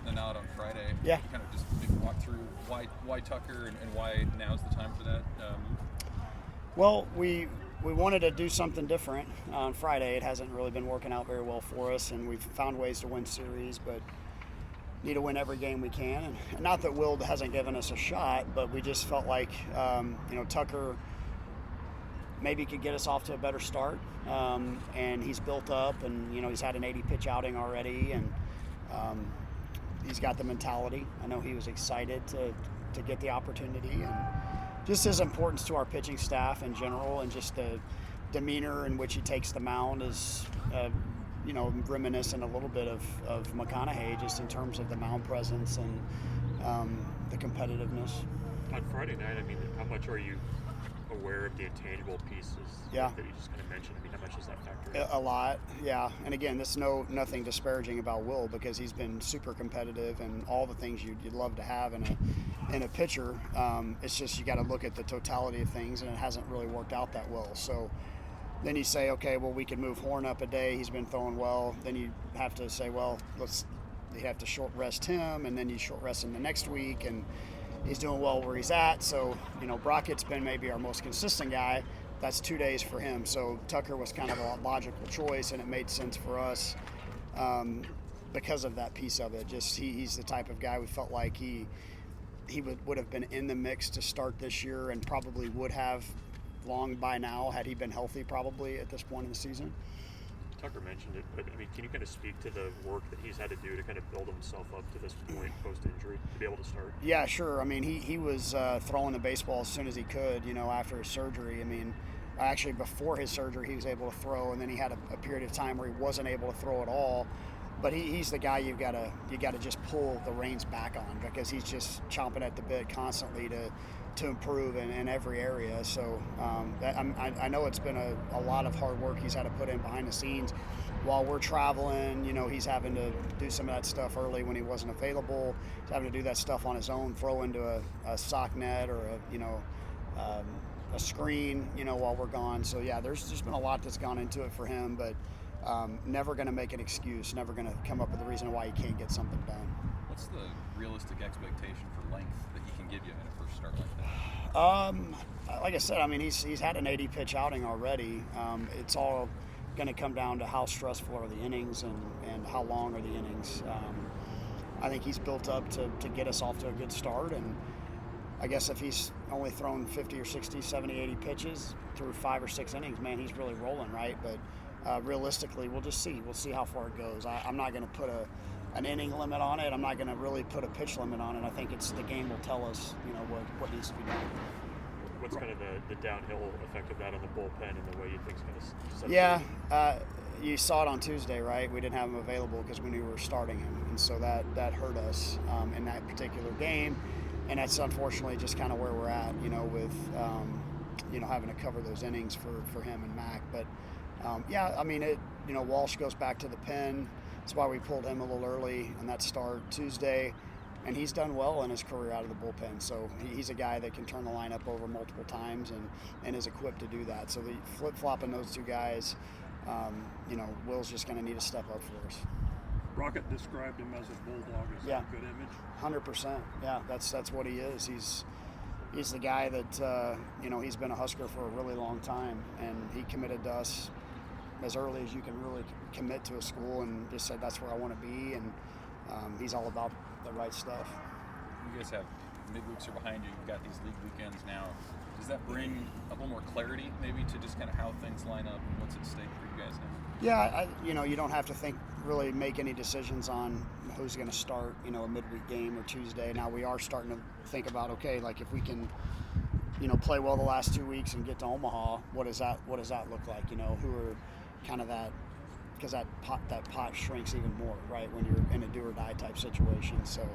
the nod on Friday. Yeah. Kind of just maybe walk through why Tucker and why now's the time for that move. Well, we wanted to do something different on Friday. It hasn't really been working out very well for us, and we've found ways to win series, but need to win every game we can. And not that Will hasn't given us a shot, but we just felt like, Tucker maybe could get us off to a better start. And he's built up, and, he's had an 80-pitch outing already, and he's got the mentality. I know he was excited to get the opportunity, and just his importance to our pitching staff in general, and just the demeanor in which he takes the mound is, reminiscent a little bit of McConaughey, just in terms of the mound presence and the competitiveness. On Friday night, how much are you aware of the intangible pieces that you just kind of mentioned? How much does that factor in? A lot, yeah. And again, this nothing disparaging about Will, because he's been super competitive and all the things you'd love to have in a pitcher. It's just you got to look at the totality of things, and it hasn't really worked out that well. So then you say, okay, well, we could move Horn up a day. He's been throwing well. Then you have to say, well, you have to short rest him, and then you short rest him the next week, and he's doing well where he's at. So, Brockett's been maybe our most consistent guy. That's 2 days for him. So Tucker was kind of a logical choice, and it made sense for us because of that piece of it. Just he's the type of guy we felt like he would have been in the mix to start this year, and probably would have long by now had he been healthy, probably at this point in the season. Tucker mentioned it, but can you kind of speak to the work that he's had to do to kind of build himself up to this point post-injury to be able to start? Yeah, sure. He was throwing the baseball as soon as he could, after his surgery. Actually before his surgery he was able to throw, and then he had a period of time where he wasn't able to throw at all. But he's the guy you gotta just pull the reins back on, because he's just chomping at the bit constantly to improve in every area. So I know it's been a lot of hard work he's had to put in behind the scenes while we're traveling. He's having to do some of that stuff early when he wasn't available. He's having to do that stuff on his own, throw into a sock net or a screen, while we're gone. So yeah, there's just been a lot that's gone into it for him, but never going to make an excuse, never going to come up with a reason why he can't get something done. What's the realistic expectation for length that he can give you in a first start like that? Like I said, he's had an 80-pitch outing already. It's all going to come down to how stressful are the innings and how long are the innings. I think he's built up to get us off to a good start, and I guess if he's only thrown 50 or 60, 70, 80 pitches through 5 or 6 innings, man, he's really rolling, right? But realistically, we'll just see. We'll see how far it goes. I'm not going to put an inning limit on it. I'm not going to really put a pitch limit on it. I think the game will tell us, what needs to be done. What's kind of the downhill effect of that on the bullpen and the way you think's going to set? Yeah, you saw it on Tuesday, right? We didn't have him available because we knew we were starting him, and so that hurt us in that particular game. And that's unfortunately just kind of where we're at, with having to cover those innings for him and Mac. But Walsh goes back to the pen. That's why we pulled him a little early in that start Tuesday, and he's done well in his career out of the bullpen. So he's a guy that can turn the lineup over multiple times and is equipped to do that. So the flip-flopping those two guys, Will's just going to need to step up for us. Rocket described him as a bulldog. Is that a good image? 100%. Yeah, that's what he is. He's the guy that he's been a Husker for a really long time, and he committed to us as early as you can really commit to a school, and just said that's where I want to be, and he's all about the right stuff. You guys have midweeks are behind you. You've got these league weekends now. Does that bring a little more clarity maybe to just kind of how things line up and what's at stake for you guys now? Yeah, you don't have to really make any decisions on who's going to start, a midweek game or Tuesday. Now we are starting to think about, okay, like if we can, play well the last 2 weeks and get to Omaha, what does that look like? Who are kind of that, because that pot shrinks even more, right, when you're in a do or die type situation. So,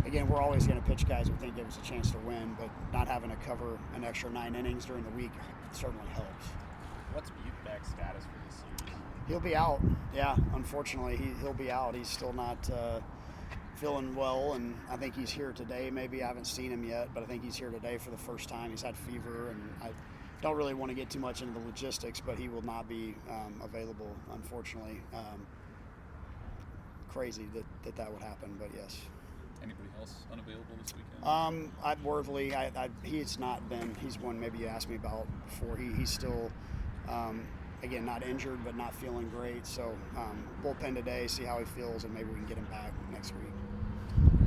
again, we're always going to pitch guys who think give us a chance to win, but not having to cover an extra 9 innings during the week certainly helps. What's Butek's status for this series? He'll be out. Yeah, unfortunately, he'll be out. He's still not feeling well, and I think he's here today. Maybe I haven't seen him yet, but I think he's here today for the first time. He's had fever, and I don't really want to get too much into the logistics, but he will not be available, unfortunately. crazy that would happen. But yes. Anybody else unavailable this weekend? Worthley, he's not been. He's one maybe you asked me about before. He's still, again, not injured but not feeling great. So bullpen today, see how he feels, and maybe we can get him back next week.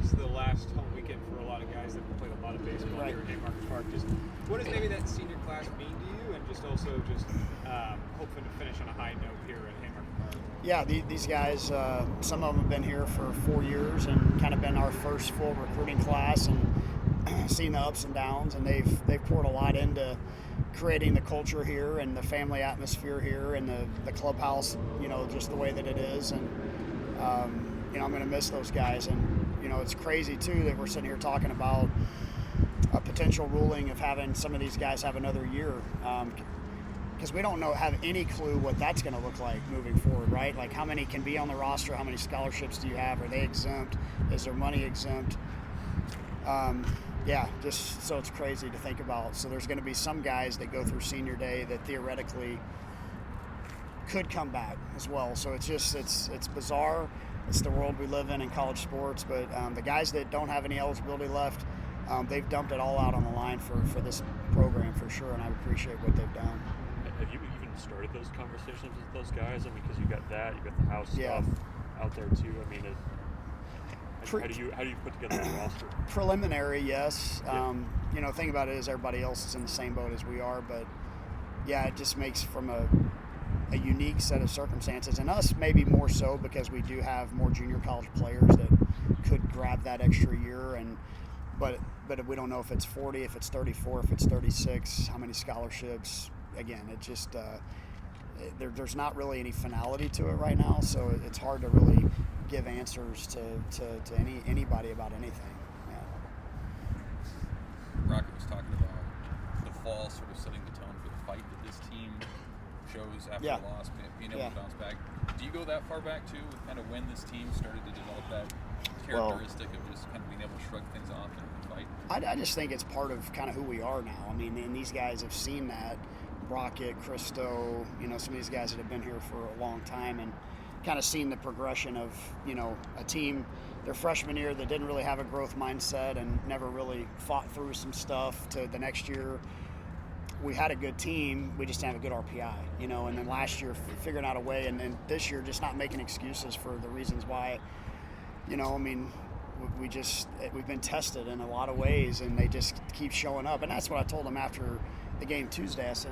This is the last home weekend for a lot of guys that have played a lot of baseball Right. here at Haymarket Park. Just what does maybe that senior class mean to you, and just also just hoping to finish on a high note here at Haymarket Park? Yeah, these guys, some of them have been here for 4 years and kind of been our first full recruiting class, and seen the ups and downs, and they've poured a lot into creating the culture here and the family atmosphere here and the clubhouse, just the way that it is. And I'm going to miss those guys. And it's crazy too that we're sitting here talking about a potential ruling of having some of these guys have another year, because we don't have any clue what that's going to look like moving forward, right? Like, how many can be on the roster? How many scholarships do you have? Are they exempt? Is their money exempt? Just so it's crazy to think about. So there's going to be some guys that go through senior day that theoretically could come back as well. So it's bizarre. It's the world we live in college sports. But the guys that don't have any eligibility left, they've dumped it all out on the line for this program for sure, and I appreciate what they've done. Have you even started those conversations with those guys? I mean, because you got the house stuff out there too. I mean, how do you put together a roster? Preliminary, yes. Yeah. Thing about it is everybody else is in the same boat as we are, but yeah, it just makes from a unique set of circumstances, and us maybe more so because we do have more junior college players that could grab that extra year, but we don't know if it's 40, if it's 34, if it's 36, how many scholarships. Again, it just there's not really any finality to it right now, so it's hard to really give answers to anybody about anything. Yeah. Rocket was talking about the fall sort of setting the tone for the fight that this team shows after a loss, being able to bounce back. Do you go that far back too, with kind of when this team started to develop that characteristic of just kind of being able to shrug things off and fight? I just think it's part of kind of who we are now. I mean, and these guys have seen that. Brockett, Christo, some of these guys that have been here for a long time, and kind of seen the progression of, a team their freshman year that didn't really have a growth mindset and never really fought through some stuff to the next year. We had a good team, we just didn't have a good RPI, and then last year figuring out a way, and then this year just not making excuses for the reasons why, we've been tested in a lot of ways, and they just keep showing up. And that's what I told them after the game Tuesday. I said,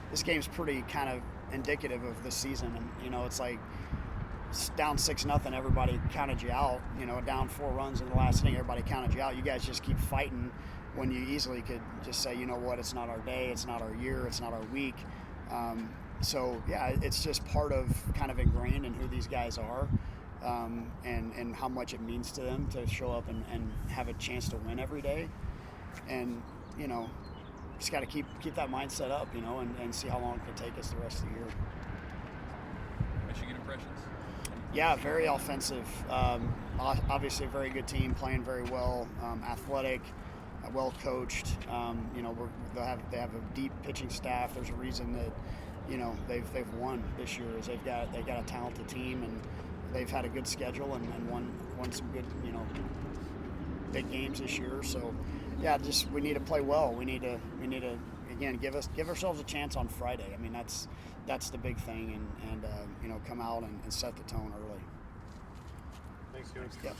this game's pretty kind of indicative of this season, and it's like it's down 6-0, everybody counted you out. Down 4 runs in the last inning, everybody counted you out. You guys just keep fighting when you easily could just say, you know what, it's not our day, it's not our year, it's not our week. So yeah, it's just part of kind of ingrained in who these guys are, and how much it means to them to show up and have a chance to win every day. And just got to keep that mindset up, and see how long it can take us the rest of the year. Michigan impressions? Yeah, very offensive. Obviously a very good team, playing very well, athletic, well coached. They have a deep pitching staff. There's a reason that they've won this year, is they've got a talented team, and they've had a good schedule and won some good big games this year. So yeah, just we need to play well. We need to again give ourselves a chance on Friday. I mean, that's the big thing, and come out and set the tone early. Thanks, Coach. Yeah.